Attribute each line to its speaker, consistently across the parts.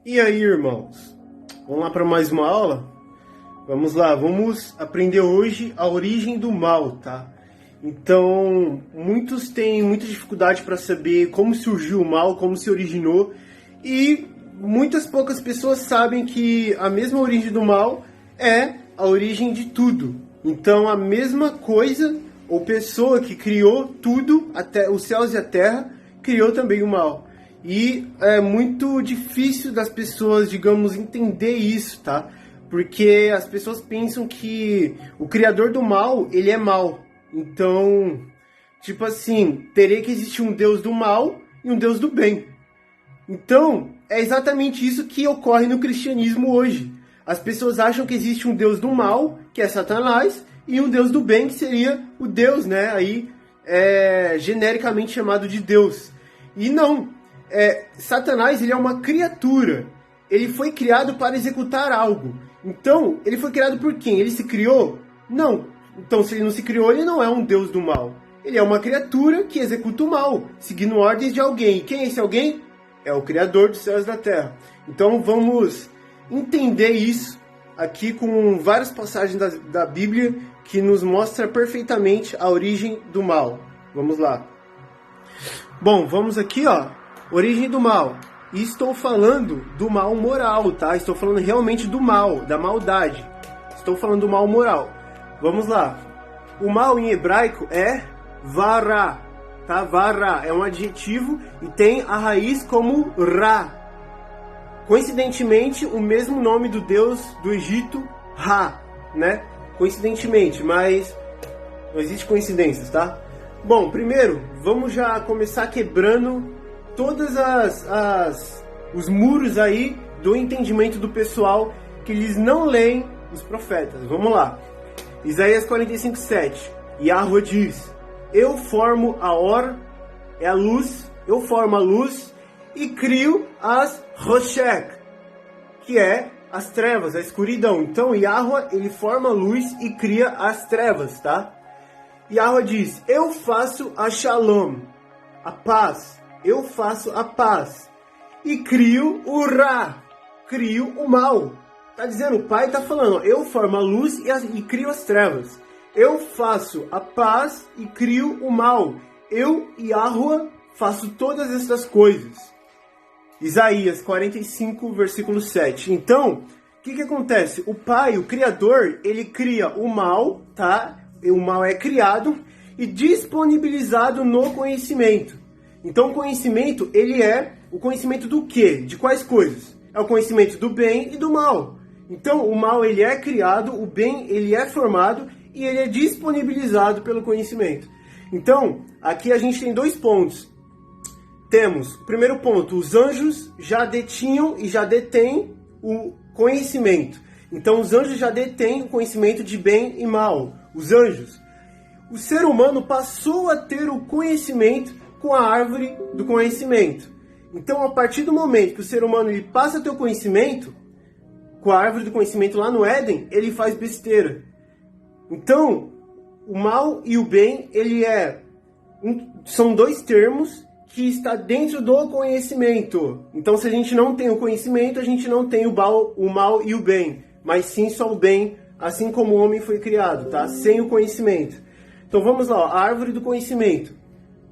Speaker 1: E aí, irmãos? Vamos lá para mais uma aula? Vamos lá, vamos aprender hoje a origem do mal, tá? Então, muitos têm muita dificuldade para saber como surgiu o mal, como se originou, e muitas poucas pessoas sabem que a mesma origem do mal é a origem de tudo. Então, a mesma coisa ou pessoa que criou tudo, até os céus e a terra, criou também o mal. E é muito difícil das pessoas, digamos, entender isso, tá? Porque as pessoas pensam que o criador do mal, ele é mal. Então, tipo assim, teria que existir um Deus do mal e um Deus do bem. Então, é exatamente isso que ocorre no cristianismo hoje. As pessoas acham que existe um Deus do mal, que é Satanás, e um Deus do bem, que seria o Deus, né? Aí, genericamente chamado de Deus. E não, Satanás, ele é uma criatura. Ele foi criado para executar algo. Então, ele foi criado por quem? Ele se criou? Não. Então, se ele não se criou, ele não é um Deus do mal. Ele é uma criatura que executa o mal, seguindo ordens de alguém. E quem é esse alguém? É o Criador dos céus e da terra. Então, vamos entender isso aqui com várias passagens da Bíblia que nos mostra perfeitamente a origem do mal. Vamos lá. Bom, vamos aqui, ó. Origem do mal. E estou falando do mal moral, tá? Estou falando realmente do mal, da maldade. Estou falando do mal moral. Vamos lá. O mal em hebraico é vara, tá? Vara é um adjetivo e tem a raiz como ra. Coincidentemente, o mesmo nome do deus do Egito, Ra, né? Coincidentemente, mas não existe coincidências, tá? Bom, primeiro, vamos já começar quebrando todas os muros aí do entendimento do pessoal que eles não leem os profetas. Vamos lá. Isaías 45:7. Yahweh diz: eu formo a hora, é a luz, eu formo a luz e crio as roshek, que é as trevas, a escuridão. Então Yahweh, ele forma a luz e cria as trevas, tá? Yahweh diz: eu faço a shalom, a paz. Eu faço a paz e crio o Ra, crio o mal. Tá dizendo, o pai tá falando, eu formo a luz e crio as trevas. Eu faço a paz e crio o mal. Eu, Yahweh, faço todas essas coisas. Isaías 45, versículo 7. Então, o que acontece? O pai, o criador, ele cria o mal, tá? O mal é criado e disponibilizado no conhecimento. Então o conhecimento, ele é o conhecimento do quê? De quais coisas? É o conhecimento do bem e do mal. Então o mal, ele é criado, o bem, ele é formado e ele é disponibilizado pelo conhecimento. Então, aqui a gente tem dois pontos. Temos, primeiro ponto, os anjos já detinham e já detêm o conhecimento. Então os anjos já detêm o conhecimento de bem e mal. Os anjos. O ser humano passou a ter o conhecimento com a árvore do conhecimento. Então, a partir do momento que o ser humano ele passa a ter o conhecimento, com a árvore do conhecimento lá no Éden, ele faz besteira. Então, o mal e o bem, são dois termos que está dentro do conhecimento. Então, se a gente não tem o conhecimento, a gente não tem o mal e o bem, mas sim só o bem, assim como o homem foi criado, tá? Sem o conhecimento. Então, vamos lá, ó, a árvore do conhecimento.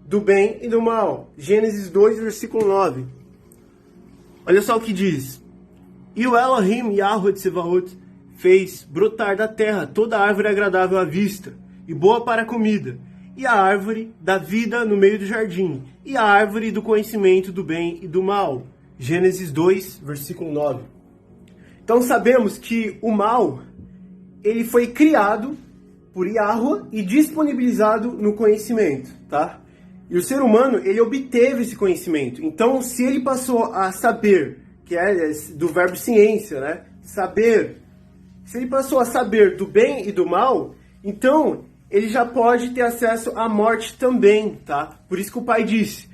Speaker 1: Do bem e do mal. Gênesis 2, versículo 9. Olha só o que diz. E o Elohim, Yahweh de Sebaot, fez brotar da terra toda árvore agradável à vista, e boa para a comida, e a árvore da vida no meio do jardim, e a árvore do conhecimento do bem e do mal. Gênesis 2, versículo 9. Então sabemos que o mal, ele foi criado por Yahweh e disponibilizado no conhecimento, tá? E o ser humano, ele obteve esse conhecimento. Então, se ele passou a saber, que é do verbo ciência, né? Saber. Se ele passou a saber do bem e do mal, então ele já pode ter acesso à morte também, tá? Por isso que o pai disse,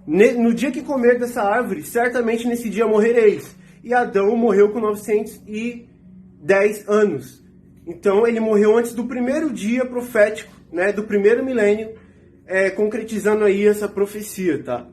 Speaker 1: no dia que comer dessa árvore, certamente nesse dia morrereis. E Adão morreu com 910 anos. Então, ele morreu antes do primeiro dia profético, né? Do primeiro milênio, concretizando aí essa profecia, tá?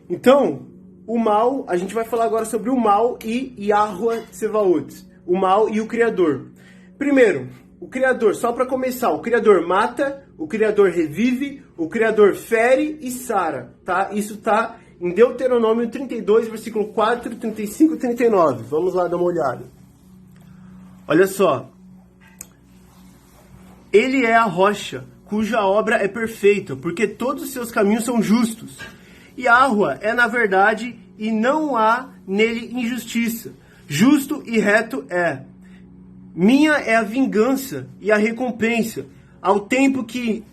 Speaker 1: Então, o mal, a gente vai falar agora sobre o mal e Yahuwah Tsevaot, o mal e o Criador. Primeiro, o Criador, só para começar, o Criador mata, o Criador revive, o Criador fere e sara, tá? Isso tá em Deuteronômio 32, versículo 4, 35 e 39. Vamos lá dar uma olhada. Olha só. Ele é a rocha, cuja obra é perfeita, porque todos os seus caminhos são justos. Yahuwah é na verdade, e não há nele injustiça. Justo e reto é. Minha é a vingança e a recompensa, ao tempo que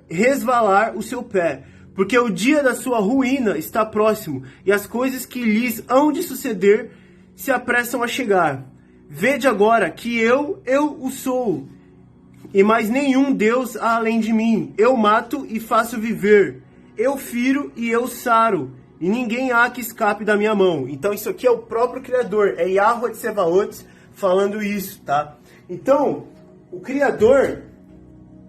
Speaker 1: resvalar o seu pé, porque o dia da sua ruína está próximo, e as coisas que lhes hão de suceder se apressam a chegar. Vede agora que eu o sou, e mais nenhum Deus há além de mim. Eu mato e faço viver, eu firo e eu saro, e ninguém há que escape da minha mão. Então isso aqui é o próprio Criador, é Yahuwah Tsevaot falando isso, tá? Então, o Criador,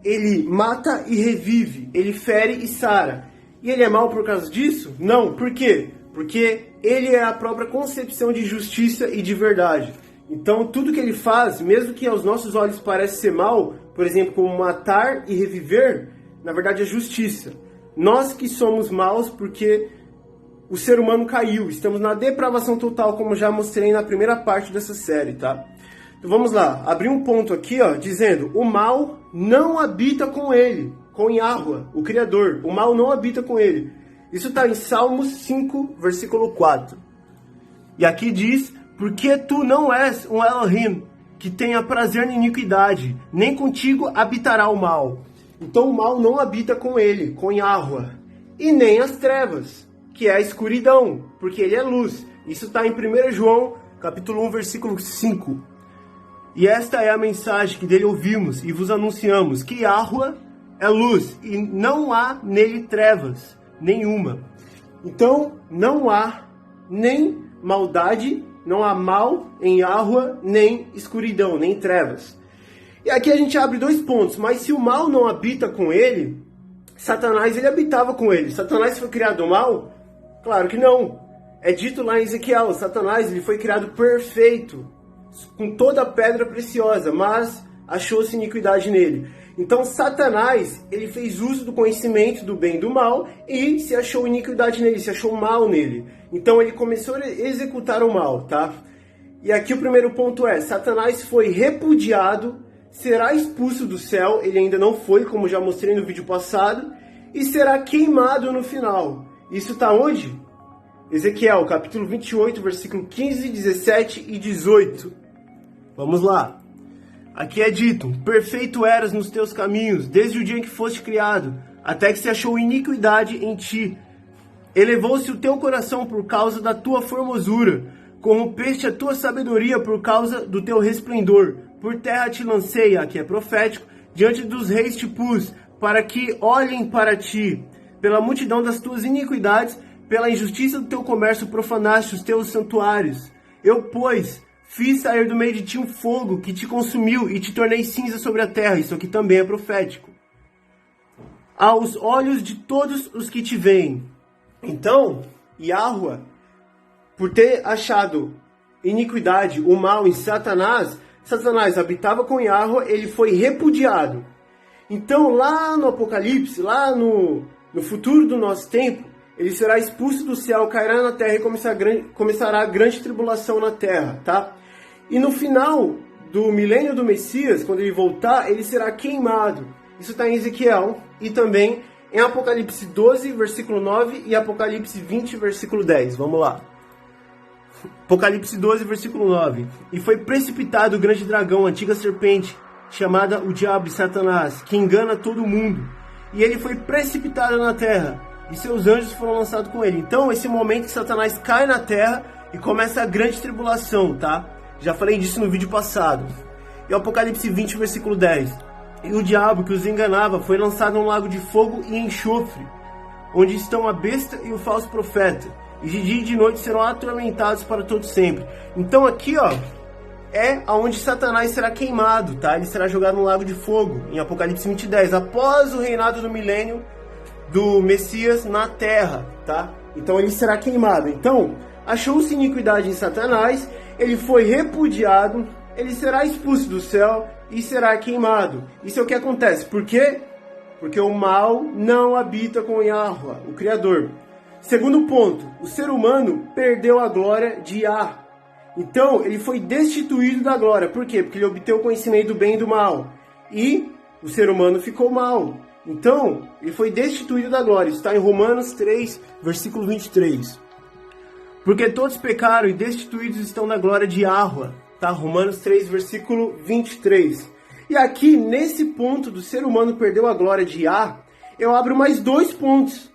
Speaker 1: ele mata e revive, ele fere e sara. E ele é mau por causa disso? Não. Por quê? Porque ele é a própria concepção de justiça e de verdade. Então, tudo que ele faz, mesmo que aos nossos olhos pareça ser mal, por exemplo, como matar e reviver, na verdade é justiça. Nós que somos maus porque o ser humano caiu, estamos na depravação total, como já mostrei na primeira parte dessa série, tá? Então vamos lá, abrir um ponto aqui, ó, dizendo, o mal não habita com ele, com Yahuwah, o Criador, o mal não habita com ele. Isso está em Salmos 5, versículo 4. E aqui diz, porque tu não és um Elohim, que tenha prazer na iniquidade, nem contigo habitará o mal. Então o mal não habita com ele, com Yahuwah, e nem as trevas, que é a escuridão, porque ele é luz. Isso está em 1 João, capítulo 1, versículo 5. E esta é a mensagem que dele ouvimos e vos anunciamos, que Yahuwah é luz e não há nele trevas nenhuma. Então, não há nem maldade, não há mal em Yahuwah, nem escuridão, nem trevas. E aqui a gente abre dois pontos, mas se o mal não habita com ele, Satanás ele habitava com ele. Satanás foi criado mal? Claro que não. É dito lá em Ezequiel, Satanás ele foi criado perfeito, com toda a pedra preciosa, mas achou-se iniquidade nele. Então Satanás, ele fez uso do conhecimento do bem e do mal e se achou iniquidade nele, se achou mal nele. Então ele começou a executar o mal, tá? E aqui o primeiro ponto é, Satanás foi repudiado, será expulso do céu, ele ainda não foi, como já mostrei no vídeo passado, e será queimado no final. Isso está onde? Ezequiel, capítulo 28, versículo 15, 17 e 18. Vamos lá. Aqui é dito, perfeito eras nos teus caminhos, desde o dia em que foste criado, até que se achou iniquidade em ti. Elevou-se o teu coração por causa da tua formosura, corrompeste a tua sabedoria por causa do teu resplendor. Por terra te lancei, aqui é profético, diante dos reis te pus, para que olhem para ti. Pela multidão das tuas iniquidades, pela injustiça do teu comércio profanaste os teus santuários. Eu, pois, fiz sair do meio de ti um fogo que te consumiu e te tornei cinza sobre a terra. Isso aqui também é profético. Aos olhos de todos os que te veem. Então, Yahuwah, por ter achado iniquidade, o mal em Satanás, Satanás habitava com Yahuwah, ele foi repudiado. Então, lá no Apocalipse, lá no futuro do nosso tempo, ele será expulso do céu, cairá na terra e começará a grande tribulação na terra, tá? E no final do milênio do Messias, quando ele voltar, ele será queimado. Isso está em Ezequiel e também em Apocalipse 12, versículo 9 e Apocalipse 20, versículo 10. Vamos lá. Apocalipse 12, versículo 9. E foi precipitado o grande dragão, a antiga serpente, chamada o diabo e Satanás, que engana todo mundo. E ele foi precipitado na terra, e seus anjos foram lançados com ele. Então, esse momento que Satanás cai na terra e começa a grande tribulação, tá? Já falei disso no vídeo passado. E o Apocalipse 20, versículo 10. E o diabo que os enganava foi lançado num lago de fogo e enxofre, onde estão a besta e o falso profeta. E de dia e de noite serão atormentados para todo sempre. Então aqui, ó, é aonde Satanás será queimado, tá? Ele será jogado no lago de fogo, em Apocalipse 20:10, após o reinado do milênio do Messias na terra, tá? Então ele será queimado. Então, achou-se iniquidade em Satanás, ele foi repudiado, ele será expulso do céu e será queimado. Isso é o que acontece. Por quê? Porque o mal não habita com Yahweh, o Criador. Segundo ponto, o ser humano perdeu a glória de Yah. Então, ele foi destituído da glória. Por quê? Porque ele obteve o conhecimento do bem e do mal. E o ser humano ficou mal. Então, ele foi destituído da glória. Isso está em Romanos 3, versículo 23. Porque todos pecaram e destituídos estão da glória de Yahweh. Tá? Romanos 3, versículo 23. E aqui, nesse ponto do ser humano perdeu a glória de Yah, eu abro mais 2 pontos.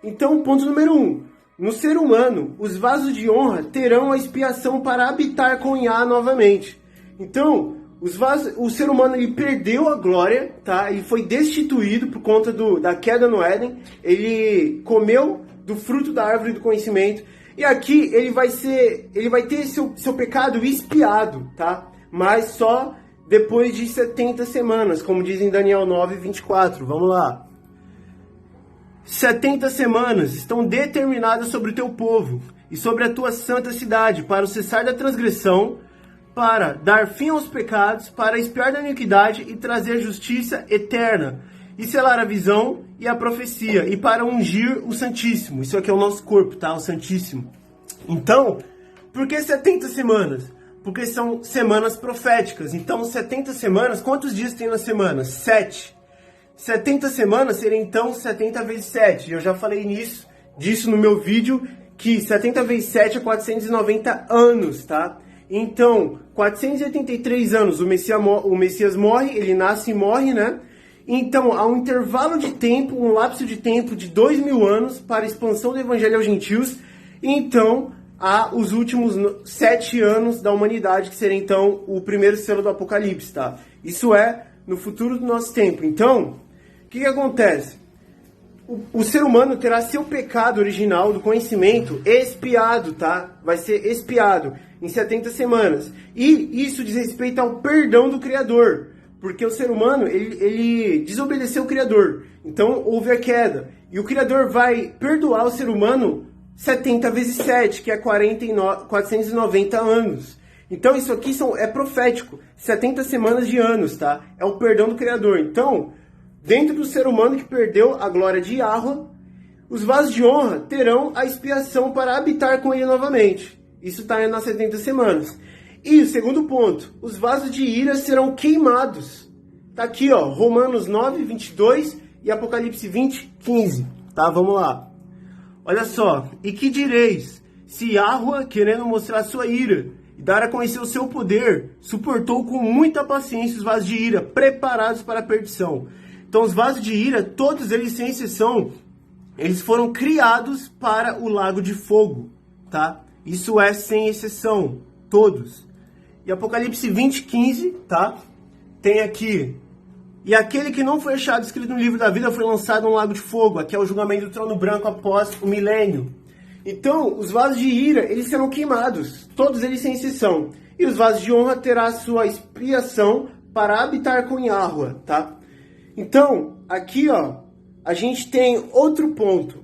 Speaker 1: Então, ponto número 1. No ser humano, os vasos de honra terão a expiação para habitar com Yah novamente. Então, o ser humano ele perdeu a glória, tá? Ele foi destituído por conta da queda no Éden. Ele comeu do fruto da árvore do conhecimento. E aqui ele vai ter seu pecado expiado, tá? Mas só depois de 70 semanas, como diz em Daniel 9, 24. Vamos lá. 70 semanas estão determinadas sobre o teu povo e sobre a tua santa cidade, para o cessar da transgressão, para dar fim aos pecados, para expiar da iniquidade e trazer justiça eterna, e selar a visão e a profecia, e para ungir o Santíssimo. Isso aqui é o nosso corpo, tá? O Santíssimo. Então, por que 70 semanas? Porque são semanas proféticas. Então, 70 semanas, quantos dias tem na semana? 7. 70 semanas seria então 70 vezes 7. Eu já falei disso no meu vídeo, que 70 vezes 7 é 490 anos, tá? Então, 483 anos, o Messias morre, ele nasce e morre, né? Então, há um intervalo de tempo, um lapso de tempo de 2000 anos para a expansão do Evangelho aos gentios. E então, há os últimos 7 anos da humanidade, que seria então o primeiro selo do Apocalipse, tá? Isso é no futuro do nosso tempo. Então, o que acontece? O ser humano terá seu pecado original do conhecimento expiado, tá? Vai ser expiado em 70 semanas. E isso diz respeito ao perdão do Criador. Porque o ser humano, ele desobedeceu o Criador. Então, houve a queda. E o Criador vai perdoar o ser humano 70 vezes 7, que é 490 anos. Então, isso aqui é profético. 70 semanas de anos, tá? É o perdão do Criador. Então, dentro do ser humano que perdeu a glória de Yahweh, os vasos de honra terão a expiação para habitar com ele novamente. Isso está nas 70 semanas. E o segundo ponto, os vasos de ira serão queimados. Tá aqui, ó, Romanos 9, 22 e Apocalipse 20, 15. Tá, vamos lá. Olha só, e que direis, se Yahweh, querendo mostrar sua ira e dar a conhecer o seu poder, suportou com muita paciência os vasos de ira, preparados para a perdição. Então os vasos de ira, todos eles sem exceção, eles foram criados para o lago de fogo, tá? Isso é sem exceção, todos. E Apocalipse 20, 15, tá? Tem aqui: e aquele que não foi achado escrito no livro da vida foi lançado no lago de fogo. Aqui é o julgamento do trono branco após o milênio. Então, os vasos de ira, eles serão queimados, todos eles sem exceção. E os vasos de honra terá a sua expiação para habitar com Yahweh, tá? Então, aqui, ó, a gente tem outro ponto.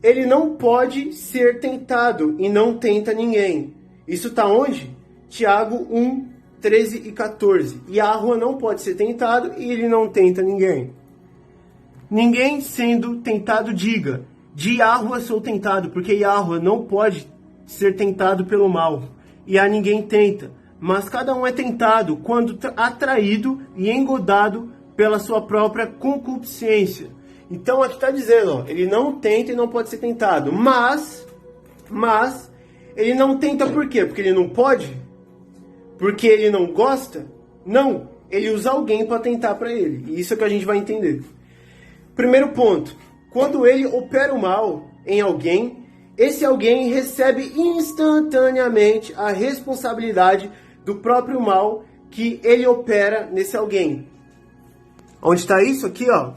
Speaker 1: Ele não pode ser tentado e não tenta ninguém. Isso tá onde? Tiago 1, 13 e 14. Yahweh não pode ser tentado e ele não tenta ninguém. Ninguém sendo tentado diga: de Yahweh sou tentado, porque Yahweh não pode ser tentado pelo mal. E a ninguém tenta, mas cada um é tentado quando atraído e engodado pela sua própria concupiscência. Então aqui está dizendo, ó, ele não tenta e não pode ser tentado. Mas ele não tenta por quê? Porque ele não pode? Porque ele não gosta? Não, ele usa alguém para tentar para ele. E isso é que a gente vai entender. Primeiro ponto, quando ele opera o mal em alguém, esse alguém recebe instantaneamente a responsabilidade do próprio mal que ele opera nesse alguém. Onde está isso? Aqui, ó.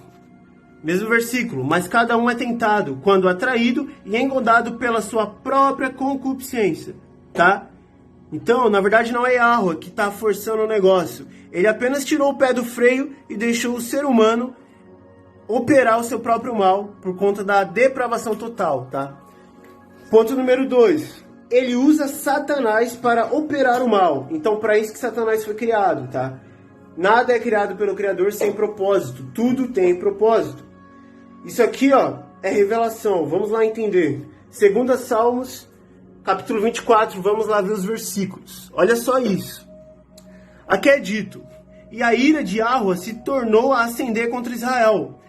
Speaker 1: Mesmo versículo. Mas cada um é tentado quando atraído e engodado pela sua própria concupiscência. Tá? Então, na verdade, não é Yahweh que está forçando o negócio. Ele apenas tirou o pé do freio e deixou o ser humano operar o seu próprio mal por conta da depravação total, tá? Ponto número 2. Ele usa Satanás para operar o mal. Então, para isso que Satanás foi criado, tá? Nada é criado pelo Criador sem propósito. Tudo tem propósito. Isso aqui, ó, é revelação. Vamos lá entender. 2 Salmos, capítulo 24. Vamos lá ver os versículos. Olha só isso. Aqui é dito: e a ira de Yahweh se tornou a acender contra Israel,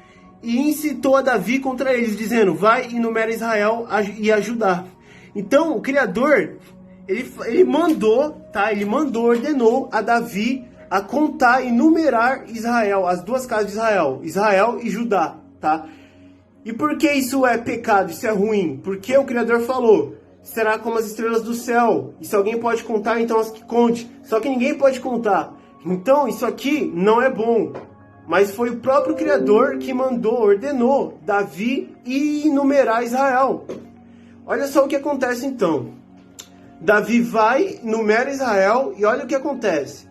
Speaker 1: e incitou a Davi contra eles, dizendo: vai e numera Israel e a Judá. Então, o Criador, ele mandou, tá? Ele ordenou a Davi a contar e numerar Israel, as duas casas de Israel, Israel e Judá, tá? E por que isso é pecado, isso é ruim? Porque o Criador falou: será como as estrelas do céu, e se alguém pode contar, então as que conte. Só que ninguém pode contar. Então, isso aqui não é bom. Mas foi o próprio Criador que ordenou Davi ir numerar Israel. Olha só o que acontece então. Davi vai, numera Israel, e olha o que acontece.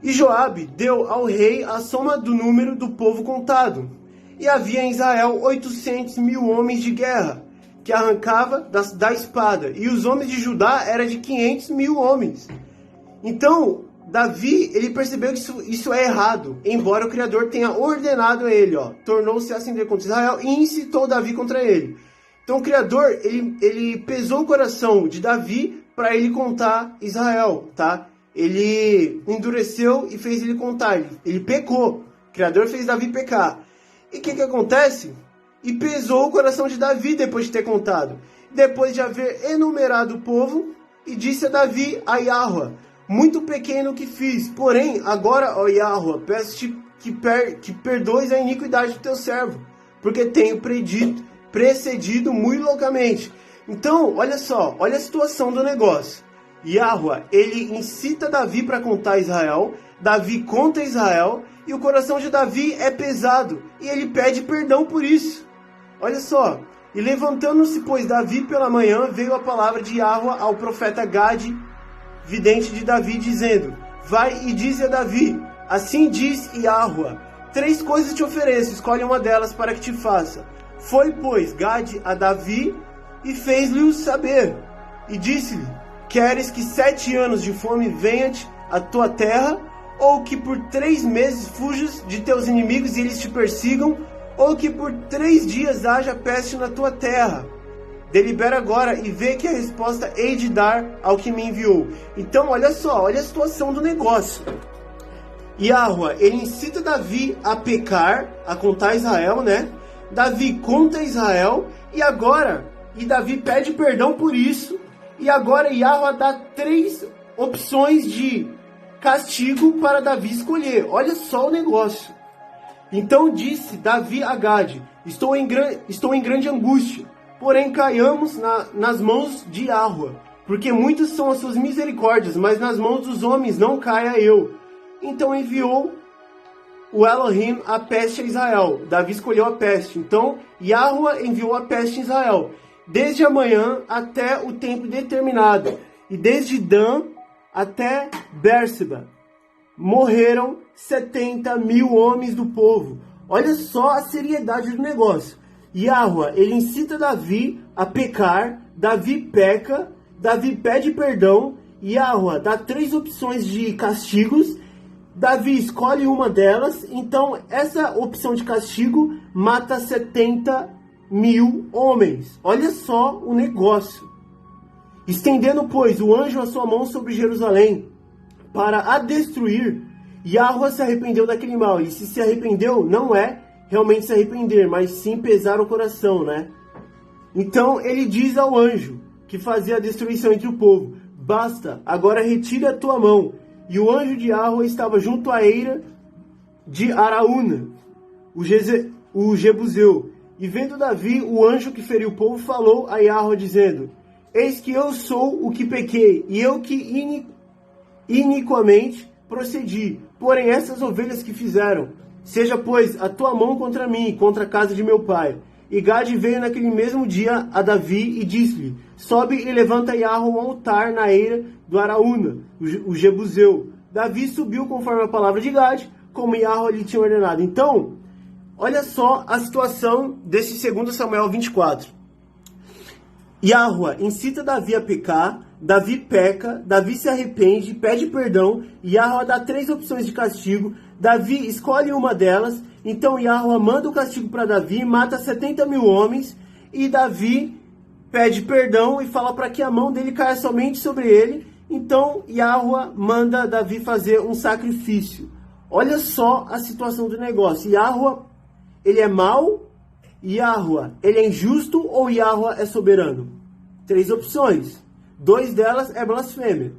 Speaker 1: E Joabe deu ao rei a soma do número do povo contado. E havia em Israel 800.000 homens de guerra, que arrancava da espada. E os homens de Judá eram de 500.000 homens. Então, Davi, ele percebeu que isso é errado, embora o Criador tenha ordenado a ele, ó, tornou-se a acender contra Israel e incitou Davi contra ele. Então o Criador, ele pesou o coração de Davi para ele contar Israel, tá? Ele endureceu e fez ele contar, ele pecou. O Criador fez Davi pecar. E o que acontece? E pesou o coração de Davi depois de ter contado. Depois de haver enumerado o povo, e disse a Davi a Yahweh: muito pequeno que fiz, porém, agora, ó Yahweh, peço-te que perdoes a iniquidade do teu servo, porque tenho precedido muito loucamente. Então, olha só, olha a situação do negócio. Yahweh, ele incita Davi para contar Israel, Davi conta Israel, e o coração de Davi é pesado, e ele pede perdão por isso. Olha só, e levantando-se, pois, Davi pela manhã, veio a palavra de Yahweh ao profeta Gade, vidente de Davi, dizendo: vai e dize a Davi, assim diz Yahweh, 3 coisas te ofereço, escolhe uma delas para que te faça. Foi, pois, Gade a Davi e fez-lhe saber, e disse-lhe: queres que 7 anos de fome venha-te à tua terra, ou que por 3 meses fujas de teus inimigos e eles te persigam, ou que por 3 dias haja peste na tua terra? Delibera agora e vê que a resposta hei de dar ao que me enviou. Então, olha só, olha a situação do negócio. Yahweh, ele incita Davi a pecar, a contar Israel, né? Davi conta Israel, e Davi pede perdão por isso, e agora Yahweh dá 3 opções de castigo para Davi escolher. Olha só o negócio. Então disse Davi a Gade: estou em grande angústia, porém caiamos nas mãos de Yahweh, porque muitas são as suas misericórdias, mas nas mãos dos homens não caia eu. Então enviou o Elohim a peste a Israel. Davi escolheu a peste. Então Yahweh enviou a peste a Israel, desde a manhã até o tempo determinado, e desde Dan até Bérseba morreram 70.000 homens do povo. Olha só a seriedade do negócio. Yahweh, ele incita Davi a pecar, Davi peca, Davi pede perdão, Yahweh dá 3 opções de castigos, Davi escolhe uma delas, então essa opção de castigo mata 70.000 homens. Olha só o negócio. Estendendo, pois, o anjo a sua mão sobre Jerusalém para a destruir, Yahweh se arrependeu daquele mal. E se arrependeu, não é realmente se arrepender, mas sim pesar o coração, né? Então ele diz ao anjo que fazia a destruição entre o povo: basta, agora retira a tua mão. E o anjo de Yahweh estava junto à eira de Araúna, o Jebuseu. E vendo Davi, o anjo que feriu o povo, falou a Yahweh, dizendo: eis que eu sou o que pequei, e eu que iniquamente procedi. Porém, essas ovelhas que fizeram, seja, pois, a tua mão contra mim, contra a casa de meu pai. E Gade veio naquele mesmo dia a Davi e disse-lhe: sobe e levanta Yahweh um altar na eira do Araúna, o Jebuseu. Davi subiu conforme a palavra de Gade, como Yahweh lhe tinha ordenado. Então, olha só a situação desse 2 Samuel 24. Yahua incita Davi a pecar, Davi peca, Davi se arrepende, pede perdão, Yahua dá 3 opções de castigo, Davi escolhe uma delas, então Yahua manda o castigo para Davi, mata 70 mil homens, e Davi pede perdão e fala para que a mão dele caia somente sobre ele, então Yahua manda Davi fazer um sacrifício. Olha só a situação do negócio. Yahua, ele é mau? Yahua, ele é injusto ou Yahua é soberano? 3 opções. 2 delas é blasfêmia.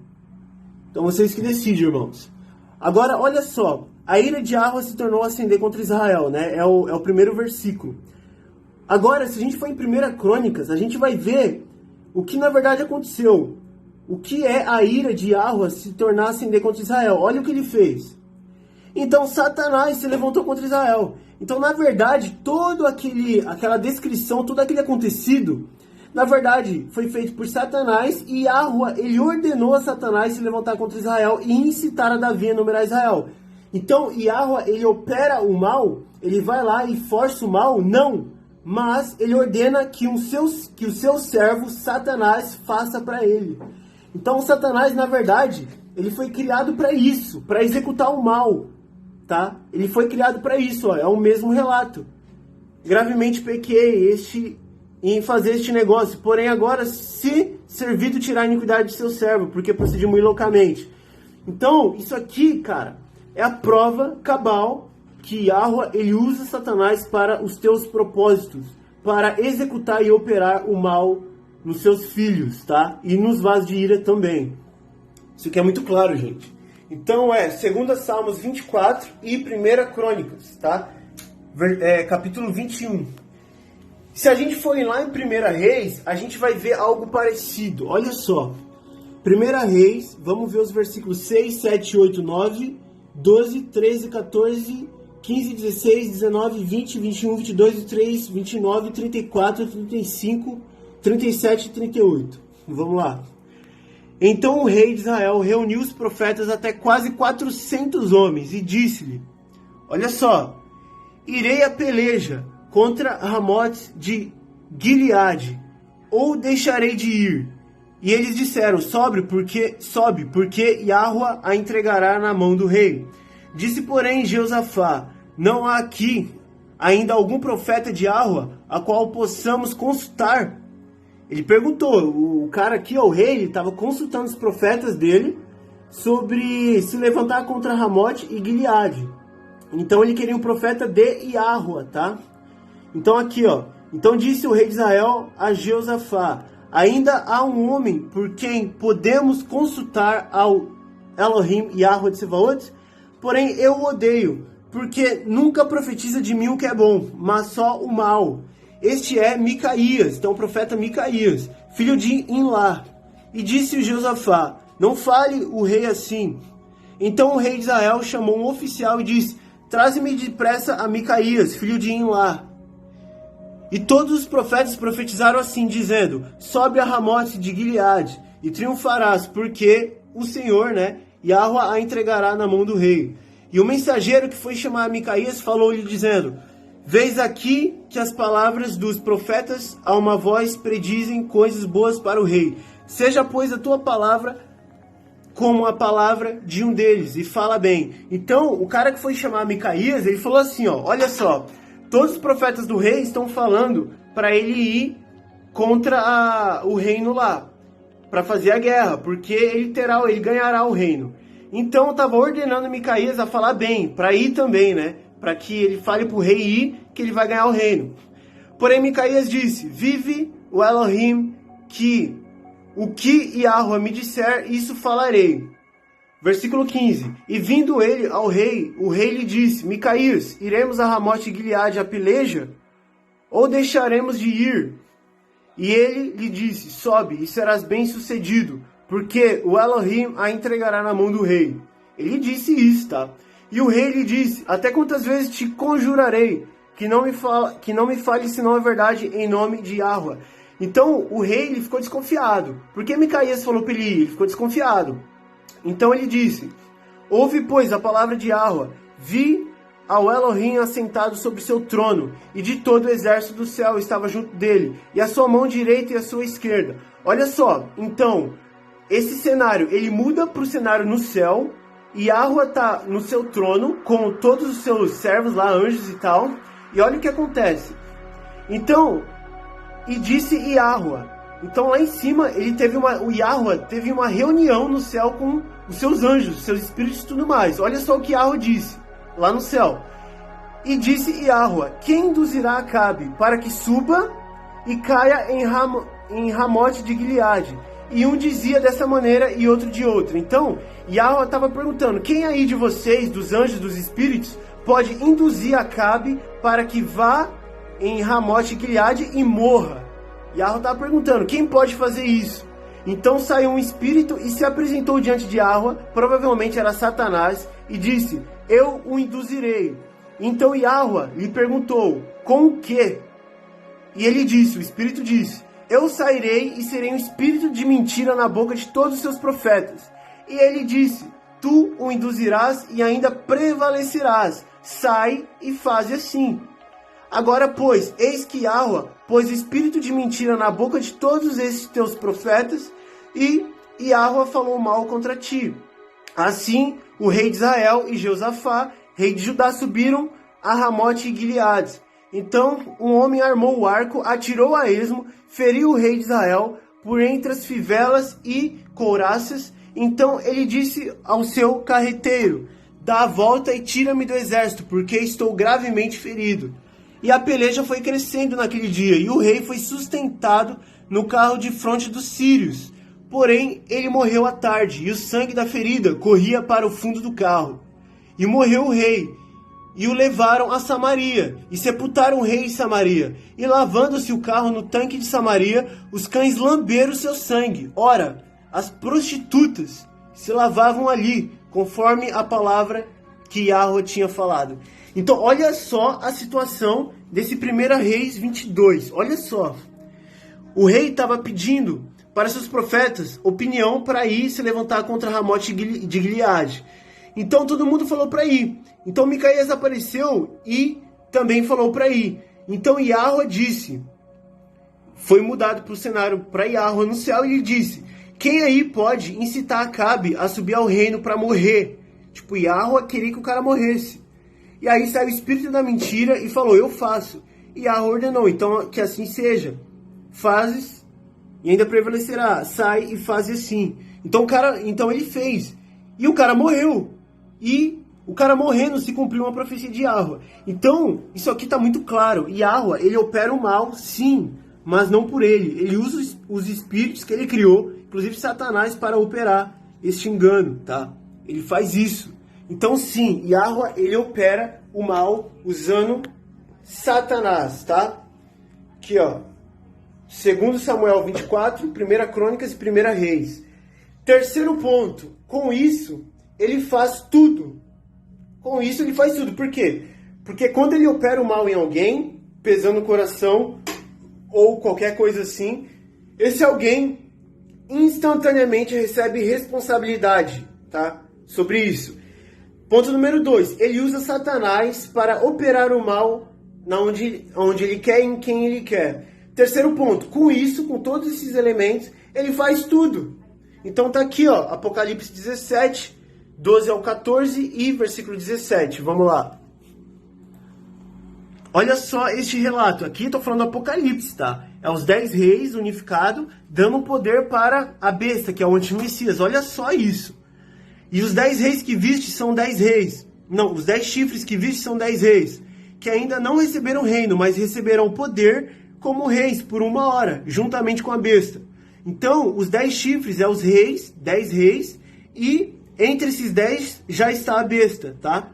Speaker 1: Então vocês que decidem, irmãos. Agora, olha só. A ira de Yahua se tornou acender contra Israel, né? É o primeiro versículo. Agora, se a gente for em 1 Crônicas, a gente vai ver o que na verdade aconteceu. O que é a ira de Yahua se tornar acender contra Israel? Olha o que ele fez. Então Satanás se levantou contra Israel. Então, na verdade, aquela descrição, todo aquele acontecido, na verdade, foi feito por Satanás, e Yahua, ele ordenou a Satanás se levantar contra Israel e incitar a Davi a numerar Israel. Então, Yahua, ele opera o mal, ele vai lá e força o mal? Não. Mas ele ordena que o seu servo, Satanás, faça para ele. Então, Satanás, na verdade, ele foi criado para isso, para executar o mal. Tá? Ele foi criado para isso, ó, é o mesmo relato. Gravemente pequei em fazer este negócio, porém agora se servido tirar a iniquidade de seu servo, porque procedi muito loucamente. Então, isso aqui, cara, é a prova cabal que Yahua, ele usa Satanás para os teus propósitos, para executar e operar o mal nos seus filhos, tá? E nos vasos de ira também. Isso aqui é muito claro, gente. Então 2 Salmos 24 e 1 Crônicas, tá? Capítulo 21. Se a gente for lá em 1 Reis, a gente vai ver algo parecido. Olha só. 1 Reis, vamos ver os versículos 6, 7, 8, 9, 12, 13, 14, 15, 16, 19, 20, 21, 22, 23, 29, 34, 35, 37 e 38. Vamos lá. Então o rei de Israel reuniu os profetas até quase 400 homens e disse-lhe, olha só, irei a peleja contra Ramote de Gileade, ou deixarei de ir? E eles disseram, sobe, porque Yahua a entregará na mão do rei. Disse, porém, Jeosafá, não há aqui ainda algum profeta de Yahua a qual possamos consultar? Ele perguntou, o cara aqui, o rei, ele estava consultando os profetas dele sobre se levantar contra Ramote e Gileade. Então ele queria um profeta de Yahua, tá? Então aqui, ó. Então disse o rei de Israel a Jeosafá, ainda há um homem por quem podemos consultar ao Elohim Yahua de Sebaot? Porém eu o odeio, porque nunca profetiza de mim o que é bom, mas só o mal. Este é Micaías, então o profeta Micaías, filho de Imlá. E disse o Jeosafá, não fale o rei assim. Então o rei de Israel chamou um oficial e disse, traze-me depressa a Micaías, filho de Imlá. E todos os profetas profetizaram assim, dizendo, sobe a Ramote de Gileade e triunfarás, porque o Senhor, Yahua a entregará na mão do rei. E o mensageiro que foi chamar a Micaías falou-lhe dizendo, vês aqui que as palavras dos profetas a uma voz predizem coisas boas para o rei. Seja, pois, a tua palavra como a palavra de um deles, e fala bem. Então, o cara que foi chamar Micaías, ele falou assim, ó, olha só, todos os profetas do rei estão falando para ele ir contra o reino lá, para fazer a guerra, porque ele ganhará o reino. Então, estava ordenando Micaías a falar bem, para ir também, para que ele fale para o rei ir, que ele vai ganhar o reino. Porém, Micaías disse, vive o Elohim, que o que Yahua me disser, isso falarei. Versículo 15. E vindo ele ao rei, o rei lhe disse, Micaías, iremos a Ramote de Gileade a peleja? Ou deixaremos de ir? E ele lhe disse, sobe e serás bem sucedido, porque o Elohim a entregará na mão do rei. Ele disse isso, tá? E o rei lhe disse, até quantas vezes te conjurarei, que não me fale senão a verdade em nome de Yahua. Então o rei ele ficou desconfiado. Por que Micaías falou para ele ir? Ele ficou desconfiado. Então ele disse, ouve pois a palavra de Yahua, vi ao Elohim assentado sobre seu trono, e de todo o exército do céu estava junto dele, e a sua mão direita e a sua esquerda. Olha só, então, esse cenário, ele muda para o cenário no céu, e Yahweh está no seu trono, com todos os seus servos lá, anjos e tal, e olha o que acontece. Então, e disse Yahweh. Então lá em cima, o Yahweh teve uma reunião no céu com os seus anjos, seus espíritos e tudo mais. Olha só o que Yahweh disse, lá no céu. E disse Yahweh, quem induzirá Acabe para que suba e caia em Ramote de Gileade? E um dizia dessa maneira e outro de outra. Então, Yahweh estava perguntando, quem aí de vocês, dos anjos, dos espíritos, pode induzir Acabe para que vá em Ramote de Gileade e morra? Yahweh estava perguntando, quem pode fazer isso? Então saiu um espírito e se apresentou diante de Yahweh, provavelmente era Satanás, e disse, eu o induzirei. Então Yahweh lhe perguntou, com o quê? E ele disse, o espírito disse, eu sairei e serei um espírito de mentira na boca de todos os seus profetas. E ele disse, tu o induzirás e ainda prevalecerás, sai e faze assim. Agora, pois, eis que Yahweh pôs espírito de mentira na boca de todos esses teus profetas, e Yahweh falou mal contra ti. Assim, o rei de Israel e Jeosafá, rei de Judá, subiram a Ramote e Gileade. Então, um homem armou o arco, atirou a esmo, feriu o rei de Israel por entre as fivelas e couraças. Então ele disse ao seu carreteiro, dá a volta e tira-me do exército, porque estou gravemente ferido. E a peleja foi crescendo naquele dia, e o rei foi sustentado no carro de fronte dos sírios. Porém, ele morreu à tarde, e o sangue da ferida corria para o fundo do carro. E morreu o rei, e o levaram a Samaria, e sepultaram o rei em Samaria. E lavando-se o carro no tanque de Samaria, os cães lamberam seu sangue. Ora, as prostitutas se lavavam ali, conforme a palavra que Yahweh tinha falado. Então, olha só a situação desse 1 Reis 22. Olha só. O rei estava pedindo para seus profetas opinião para ir se levantar contra Ramote de Gileade. Então, todo mundo falou para ir. Então, Micaías apareceu e também falou para ir. Então, Yahweh disse, foi mudado para o cenário para Yahweh no céu, e ele disse, quem aí pode incitar Acabe a subir ao reino para morrer? Tipo, Yahweh queria que o cara morresse. E aí saiu o espírito da mentira e falou, eu faço. E Yahweh ordenou, então que assim seja. Fazes e ainda prevalecerá. Sai e faz assim. Então ele fez. E o cara morreu. E o cara morrendo se cumpriu uma profecia de Yahweh. Então, isso aqui está muito claro. Yahweh, ele opera o mal, sim, mas não por ele. Ele usa os espíritos que ele criou, inclusive Satanás, para operar este engano, tá? Ele faz isso. Então, sim, Yahweh, ele opera o mal usando Satanás, tá? Aqui, ó. 2 Samuel 24, 1 Crônicas e 1 Reis. Terceiro ponto. Com isso, ele faz tudo. Com isso, ele faz tudo. Por quê? Porque quando ele opera o mal em alguém, pesando o coração ou qualquer coisa assim, esse alguém instantaneamente recebe responsabilidade, tá? Sobre isso. Ponto número 2. Ele usa Satanás para operar o mal onde ele quer e em quem ele quer. Terceiro ponto. Com isso, com todos esses elementos, ele faz tudo. Então tá aqui, ó, Apocalipse 17, 12 ao 14 e versículo 17. Vamos lá. Olha só este relato. Aqui eu tô falando do Apocalipse, tá? É os 10 reis unificados dando poder para a besta, que é o antimessias. Olha só isso. E os 10 reis que viste são 10 reis. Não, os 10 chifres que viste são 10 reis. Que ainda não receberam reino, mas receberão poder como reis por 1 hora, juntamente com a besta. Então, os 10 chifres é os reis, 10 reis. E entre esses 10 já está a besta, tá?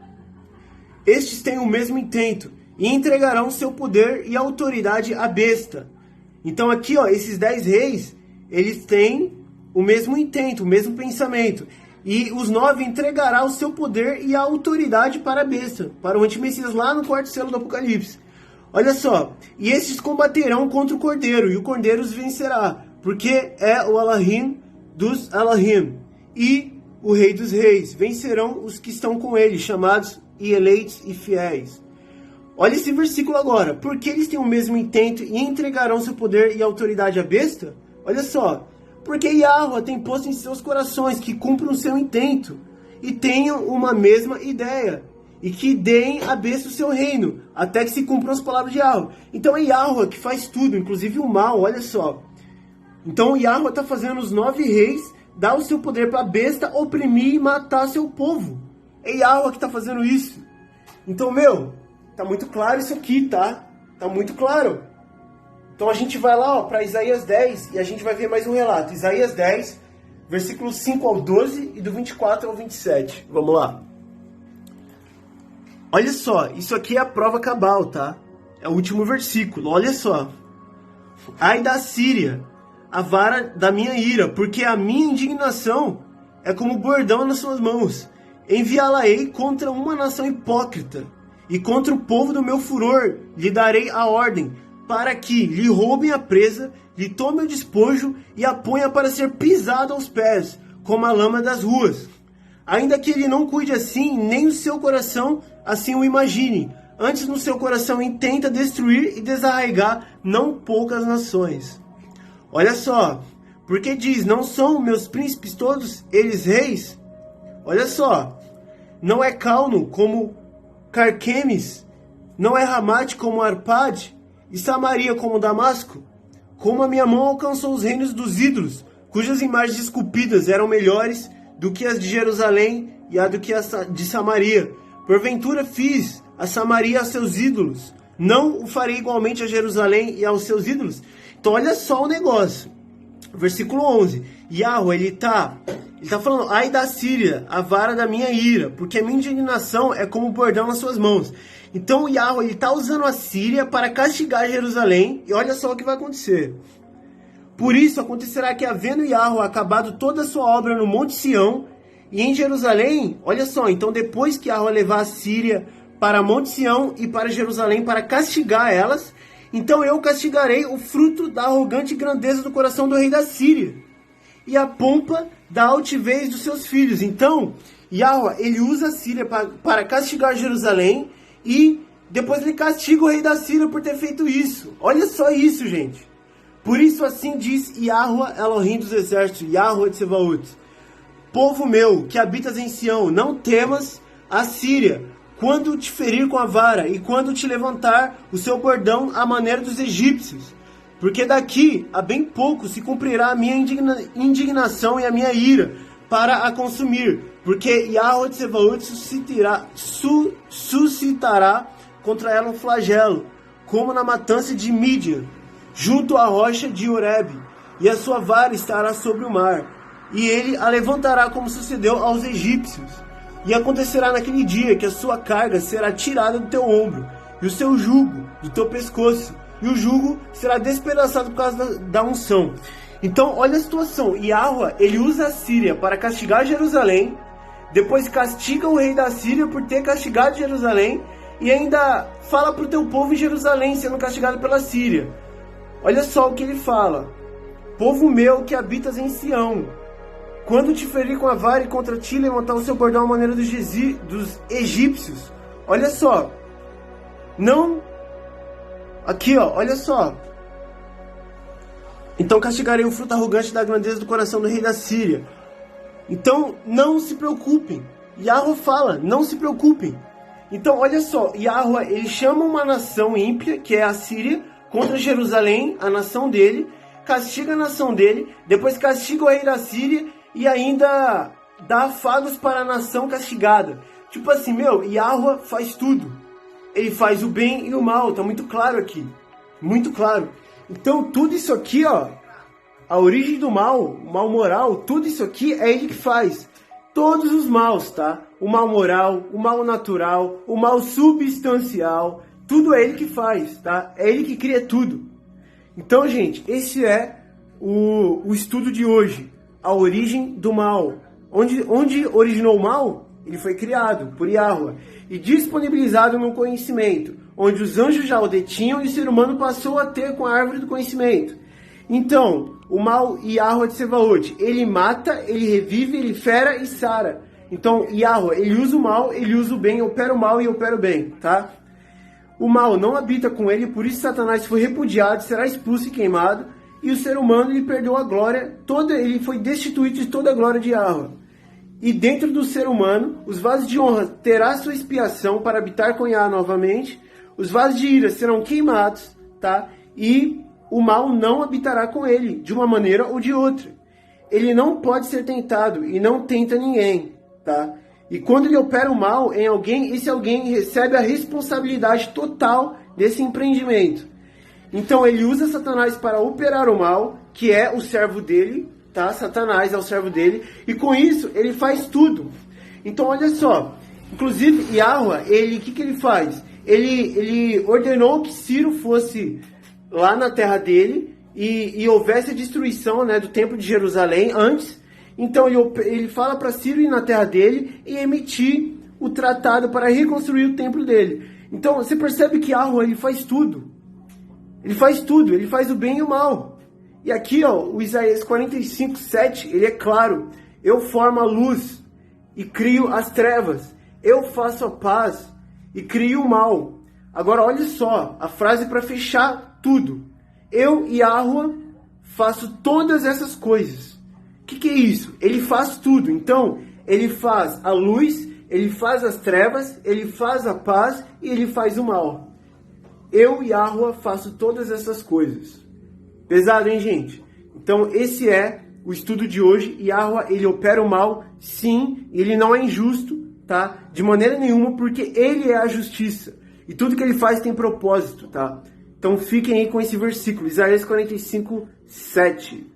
Speaker 1: Estes têm o mesmo intento. E entregarão seu poder e autoridade à besta. Então aqui, ó, esses 10 reis, eles têm o mesmo intento, o mesmo pensamento. E os 9 entregará o seu poder e a autoridade para a besta, para o antimessias, lá no 4º selo do Apocalipse. Olha só, e estes combaterão contra o Cordeiro, e o Cordeiro os vencerá, porque é o Elohim dos Elohim, e o Rei dos Reis. Vencerão os que estão com ele, chamados e eleitos e fiéis. Olha esse versículo agora. Porque eles têm o mesmo intento e entregarão seu poder e autoridade à besta? Olha só. Porque Yahweh tem posto em seus corações que cumpram o seu intento e tenham uma mesma ideia. E que deem à besta o seu reino, até que se cumpram as palavras de Yahweh. Então é Yahweh que faz tudo, inclusive o mal, olha só. Então Yahweh está fazendo os 9 reis dar o seu poder para a besta oprimir e matar seu povo. É Yahweh que está fazendo isso. Então, tá muito claro isso aqui, tá? Tá muito claro. Então a gente vai lá para Isaías 10 e a gente vai ver mais um relato. Isaías 10, versículos 5 ao 12 e do 24 ao 27. Vamos lá. Olha só, isso aqui é a prova cabal, tá? É o último versículo, olha só. Ai da Síria, a vara da minha ira, porque a minha indignação é como bordão nas suas mãos. Enviá-la-ei contra uma nação hipócrita, e contra o povo do meu furor lhe darei a ordem, para que lhe roubem a presa, lhe tomem o despojo e a ponha para ser pisado aos pés, como a lama das ruas. Ainda que ele não cuide assim, nem o seu coração assim o imagine. Antes no seu coração intenta destruir e desarraigar não poucas nações. Olha só, porque diz, não são meus príncipes todos eles reis? Olha só, não é Calno como Carquemes, não é Ramate como Arpade, e Samaria como Damasco? Como a minha mão alcançou os reinos dos ídolos, cujas imagens esculpidas eram melhores do que as de Jerusalém e a do que as de Samaria. Porventura fiz a Samaria a seus ídolos, não o farei igualmente a Jerusalém e aos seus ídolos? Então olha só o negócio, versículo 11, Yahweh ele tá falando, ai da Síria, a vara da minha ira, porque a minha indignação é como bordão nas suas mãos. Então o Yahweh ele tá usando a Síria para castigar Jerusalém, e olha só o que vai acontecer. Por isso acontecerá que, havendo Yahweh acabado toda a sua obra no Monte Sião, e em Jerusalém, olha só, então depois que Yahweh levar a Síria para Monte Sião e para Jerusalém para castigar elas, então eu castigarei o fruto da arrogante grandeza do coração do rei da Síria, e a pompa da altivez dos seus filhos. Então, Yahweh, ele usa a Síria para castigar Jerusalém, e depois ele castiga o rei da Síria por ter feito isso. Olha só isso, gente. Por isso assim diz Yahweh Elohim dos exércitos, Yahweh de Sebaot: povo meu, que habitas em Sião, não temas a Síria, quando te ferir com a vara, e quando te levantar o seu bordão à maneira dos egípcios. Porque daqui a bem pouco se cumprirá a minha indignação e a minha ira para a consumir. Porque Yahweh de Sebaot suscitará contra ela um flagelo, como na matança de Mídian, junto à rocha de Oreb, e a sua vara estará sobre o mar, e ele a levantará como sucedeu aos egípcios. E acontecerá naquele dia que a sua carga será tirada do teu ombro, e o seu jugo do teu pescoço, e o jugo será despedaçado por causa da unção. Então olha a situação, Yahweh ele usa a Síria para castigar Jerusalém, depois castiga o rei da Síria por ter castigado Jerusalém, e ainda fala para o teu povo em Jerusalém sendo castigado pela Síria. Olha só o que ele fala: povo meu que habitas em Sião, quando te ferir com a vara e contra ti levantar o seu bordão à maneira dos egípcios. Olha só, não, aqui ó, olha só. Então castigarei o fruto arrogante da grandeza do coração do rei da Síria. Então não se preocupem, Yahweh fala, não se preocupem. Então olha só, Yahweh ele chama uma nação ímpia, que é a Síria, contra Jerusalém, a nação dele, castiga a nação dele, depois castiga o rei da Síria e ainda dá afagos para a nação castigada. Tipo assim, Yahweh faz tudo. Ele faz o bem e o mal, tá muito claro aqui. Muito claro. Então tudo isso aqui, ó, a origem do mal, o mal moral, tudo isso aqui é ele que faz. Todos os maus, tá? O mal moral, o mal natural, o mal substancial, tudo é ele que faz, tá? É ele que cria tudo. Então, gente, esse é o estudo de hoje. A origem do mal. Onde originou o mal? Ele foi criado por Yahweh e disponibilizado no conhecimento, onde os anjos já o detinham e o ser humano passou a ter com a árvore do conhecimento. Então, o mal Yahweh de Sebaot, ele mata, ele revive, ele fera e sara. Então, Yahweh, ele usa o mal, ele usa o bem, opera o mal e opera o bem, tá? O mal não habita com ele, por isso Satanás foi repudiado, será expulso e queimado, e o ser humano ele perdeu a glória, ele foi destituído de toda a glória de Yahweh. E dentro do ser humano, os vasos de honra terá sua expiação para habitar com Yahweh novamente, os vasos de ira serão queimados, tá? E o mal não habitará com ele, de uma maneira ou de outra. Ele não pode ser tentado e não tenta ninguém, tá? E quando ele opera o mal em alguém, esse alguém recebe a responsabilidade total desse empreendimento. Então ele usa Satanás para operar o mal, que é o servo dele, tá? Satanás é o servo dele, e com isso ele faz tudo. Então olha só, inclusive Yahweh, o que ele faz? Ele ordenou que Ciro fosse lá na terra dele e houvesse a destruição, né, do templo de Jerusalém antes. Então ele fala para Ciro ir na terra dele e emitir o tratado para reconstruir o templo dele. Então você percebe que Yahweh, ele faz tudo. Ele faz tudo, ele faz o bem e o mal. E aqui, ó, o Isaías 45:7, ele é claro. Eu formo a luz e crio as trevas. Eu faço a paz e crio o mal. Agora olha só, a frase para fechar tudo. Eu, Yahweh, faço todas essas coisas. O que é isso? Ele faz tudo. Então, ele faz a luz, ele faz as trevas, ele faz a paz e ele faz o mal. Eu, Yahweh, faço todas essas coisas. Pesado, hein, gente? Então, esse é o estudo de hoje. Yahweh, ele opera o mal, sim, ele não é injusto, tá? De maneira nenhuma, porque ele é a justiça. E tudo que ele faz tem propósito, tá? Então, fiquem aí com esse versículo, Isaías 45:7.